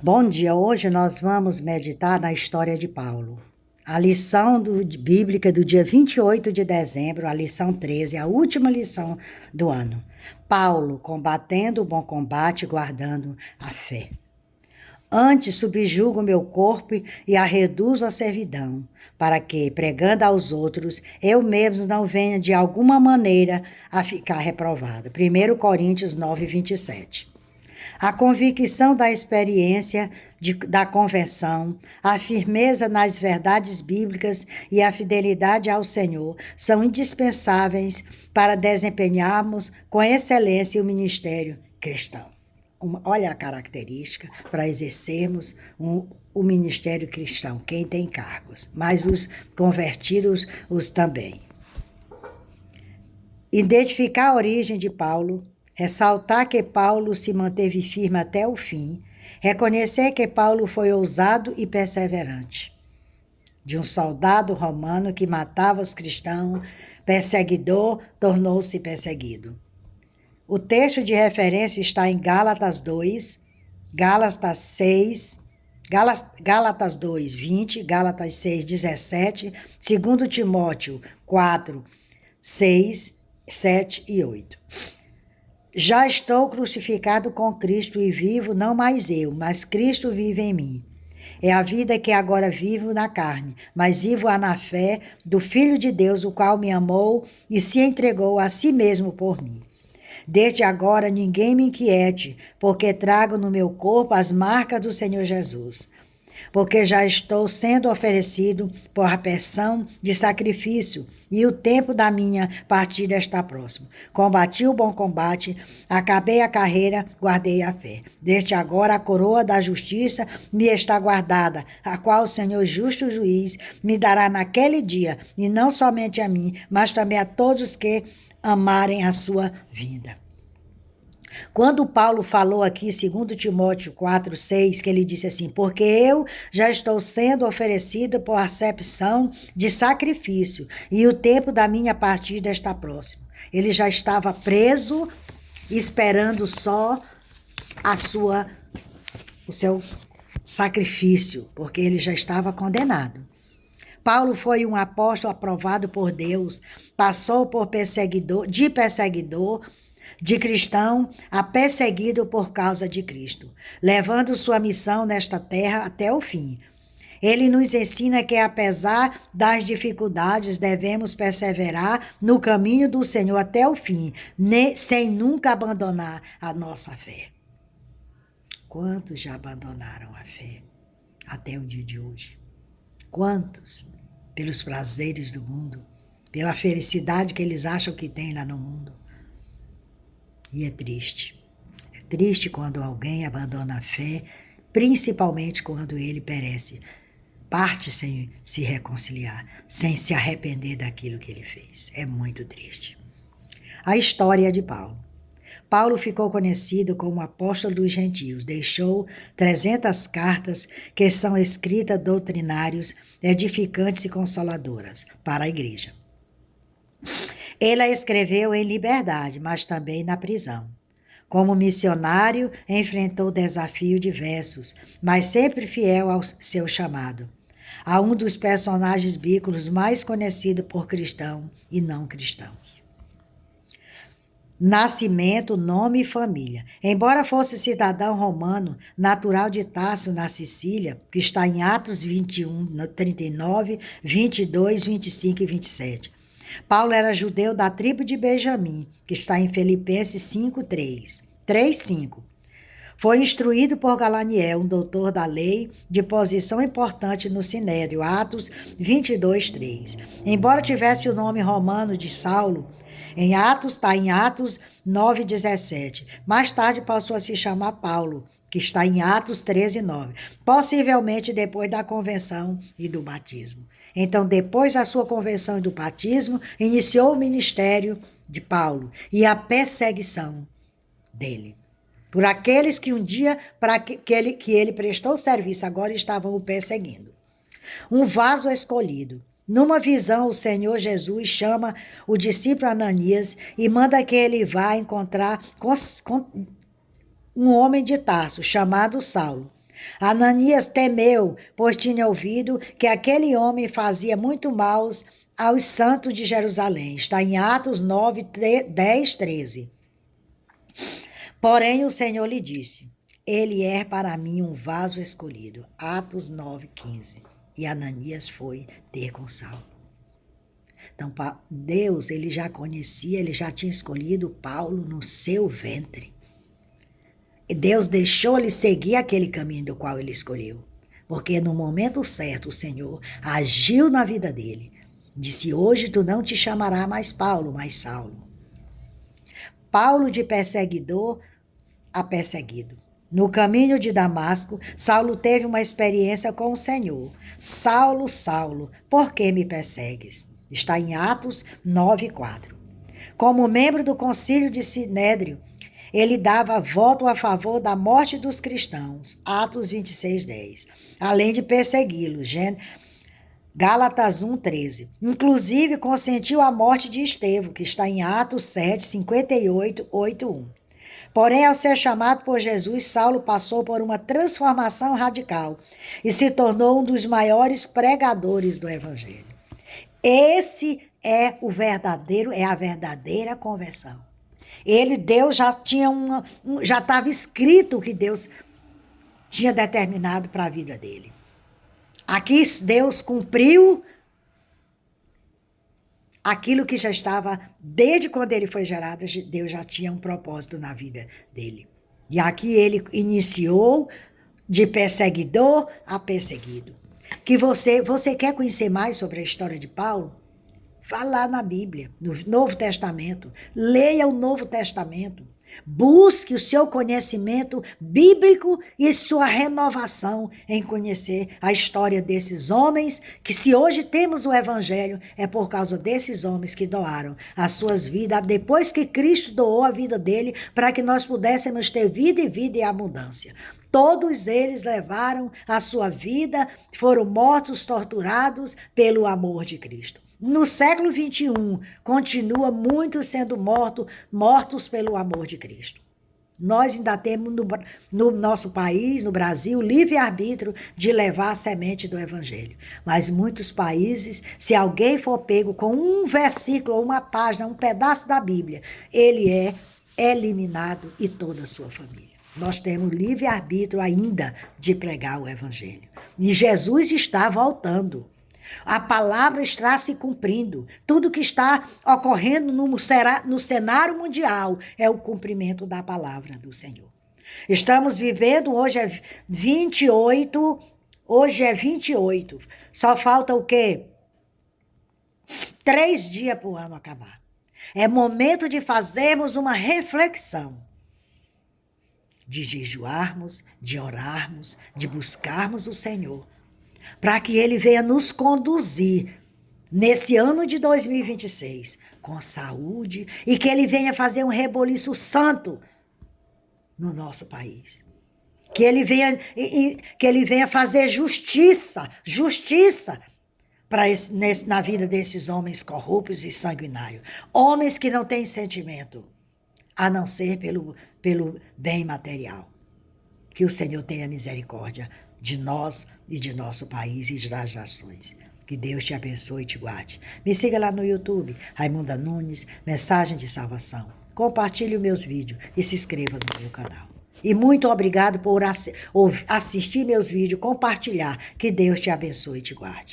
Bom dia, hoje nós vamos meditar na história de Paulo. A lição bíblica do dia 28 de dezembro, a lição 13, a última lição do ano. Paulo, combatendo o bom combate, guardando a fé. Antes subjugo o meu corpo e a reduzo à servidão, para que, pregando aos outros, eu mesmo não venha de alguma maneira a ficar reprovado. 1 Coríntios 9, 27. A convicção da experiência da conversão, a firmeza nas verdades bíblicas e a fidelidade ao Senhor são indispensáveis para desempenharmos com excelência o ministério cristão. Olha a característica para exercermos o ministério cristão, quem tem cargos, mas os convertidos os também. Identificar a origem de Paulo, ressaltar que Paulo se manteve firme até o fim, reconhecer que Paulo foi ousado e perseverante. De um soldado romano que matava os cristãos, perseguidor, tornou-se perseguido. O texto de referência está em Gálatas 2, Gálatas 6, Gálatas 2, 20, Gálatas 6, 17, 2 Timóteo 4, 6, 7 e 8. Já estou crucificado com Cristo e vivo não mais eu, mas Cristo vive em mim. É a vida que agora vivo na carne, mas vivo-a na fé do Filho de Deus, o qual me amou e se entregou a si mesmo por mim. Desde agora ninguém me inquiete, porque trago no meu corpo as marcas do Senhor Jesus. Porque já estou sendo oferecido por aspersão de sacrifício, e o tempo da minha partida está próximo. Combati o bom combate, acabei a carreira, guardei a fé. Desde agora a coroa da justiça me está guardada, a qual o Senhor justo juiz me dará naquele dia, e não somente a mim, mas também a todos que amarem a sua vinda. Quando Paulo falou aqui, 2 Timóteo 4, 6, que ele disse assim, porque eu já estou sendo oferecido por acepção de sacrifício, e o tempo da minha partida está próximo. Ele já estava preso, esperando só o seu sacrifício, porque ele já estava condenado. Paulo foi um apóstolo aprovado por Deus, passou por perseguidor, de cristão a perseguido por causa de Cristo, levando sua missão nesta terra até o fim. Ele nos ensina que, apesar das dificuldades, devemos perseverar no caminho do Senhor até o fim, sem nunca abandonar a nossa fé. Quantos já abandonaram a fé até o dia de hoje? Quantos? Pelos prazeres do mundo, pela felicidade que eles acham que tem lá no mundo. E é triste. É triste quando alguém abandona a fé, principalmente quando ele perece. Parte sem se reconciliar, sem se arrepender daquilo que ele fez. É muito triste. A história de Paulo. Paulo ficou conhecido como apóstolo dos gentios. Deixou 300 cartas que são escritas doutrinários, edificantes e consoladoras para a igreja. Ele a escreveu em liberdade, mas também na prisão. Como missionário, enfrentou desafios diversos, mas sempre fiel ao seu chamado. A um dos personagens bíblicos mais conhecidos por cristãos e não cristãos. Nascimento, nome e família. Embora fosse cidadão romano, natural de Tarso, na Sicília, que está em Atos 21, 39, 22, 25 e 27. Paulo era judeu da tribo de Benjamim, que está em Filipenses 5, 3, 5. Foi instruído por Gamaliel, um doutor da lei, de posição importante no Sinédrio, Atos 22, 3. Embora tivesse o nome romano de Saulo, está em Atos 9, 17. Mais tarde passou a se chamar Paulo, que está em Atos 13, 9. Possivelmente depois da convenção e do batismo. Então, depois da sua conversão e do batismo, iniciou o ministério de Paulo e a perseguição dele. Por aqueles que um dia, para que ele prestou serviço, agora estavam o perseguindo. Um vaso escolhido. Numa visão, o Senhor Jesus chama o discípulo Ananias e manda que ele vá encontrar com um homem de Tarso, chamado Saulo. Ananias temeu, pois tinha ouvido que aquele homem fazia muito mal aos santos de Jerusalém. Está em Atos 9, 10, 13. Porém, o Senhor lhe disse: ele é para mim um vaso escolhido. Atos 9, 15. E Ananias foi ter com Saulo. Então, Deus, ele já conhecia, ele já tinha escolhido Paulo no seu ventre. E Deus deixou ele seguir aquele caminho do qual ele escolheu. Porque no momento certo, o Senhor agiu na vida dele. Disse: hoje tu não te chamarás mais Paulo, mas Saulo. Paulo de perseguidor a perseguido. No caminho de Damasco, Saulo teve uma experiência com o Senhor. Saulo, Saulo, por que me persegues? Está em Atos 9:4. Como membro do concílio de Sinédrio, ele dava voto a favor da morte dos cristãos. Atos 26:10. Além de persegui-los. Gálatas 1:13. Inclusive, consentiu a morte de Estevão, que está em Atos 7:58, 8:1. Porém, ao ser chamado por Jesus, Saulo passou por uma transformação radical e se tornou um dos maiores pregadores do Evangelho. Esse é a verdadeira conversão. Deus já tinha já estava escrito o que Deus tinha determinado para a vida dele. Aqui Deus cumpriu aquilo que já estava, desde quando ele foi gerado, Deus já tinha um propósito na vida dele. E aqui ele iniciou de perseguidor a perseguido. Que você quer conhecer mais sobre a história de Paulo? Vá lá na Bíblia, no Novo Testamento. Leia o Novo Testamento. Busque o seu conhecimento bíblico e sua renovação em conhecer a história desses homens, que se hoje temos o Evangelho, é por causa desses homens que doaram as suas vidas, depois que Cristo doou a vida dele, para que nós pudéssemos ter vida e abundância. Todos eles levaram a sua vida, foram mortos, torturados pelo amor de Cristo. No século XXI, continua muitos sendo mortos pelo amor de Cristo. Nós ainda temos no nosso país, no Brasil, livre-arbítrio de levar a semente do Evangelho. Mas muitos países, se alguém for pego com um versículo, uma página, um pedaço da Bíblia, ele é eliminado e toda a sua família. Nós temos livre-arbítrio ainda de pregar o Evangelho. E Jesus está voltando. A palavra está se cumprindo. Tudo que está ocorrendo no cenário mundial é o cumprimento da palavra do Senhor. Estamos vivendo, hoje é 28, só falta o quê? 3 dias para o ano acabar. É momento de fazermos uma reflexão, de jejuarmos, de orarmos, de buscarmos o Senhor, para que ele venha nos conduzir nesse ano de 2026 com saúde e que ele venha fazer um reboliço santo no nosso país. Que ele venha fazer justiça na vida desses homens corruptos e sanguinários. Homens que não têm sentimento, a não ser pelo bem material. Que o Senhor tenha misericórdia de nós e de nosso país e das nações. Que Deus te abençoe e te guarde. Me siga lá no YouTube, Raimunda Nunes, Mensagem de Salvação. Compartilhe os meus vídeos e se inscreva no meu canal. E muito obrigado por assistir meus vídeos, compartilhar. Que Deus te abençoe e te guarde.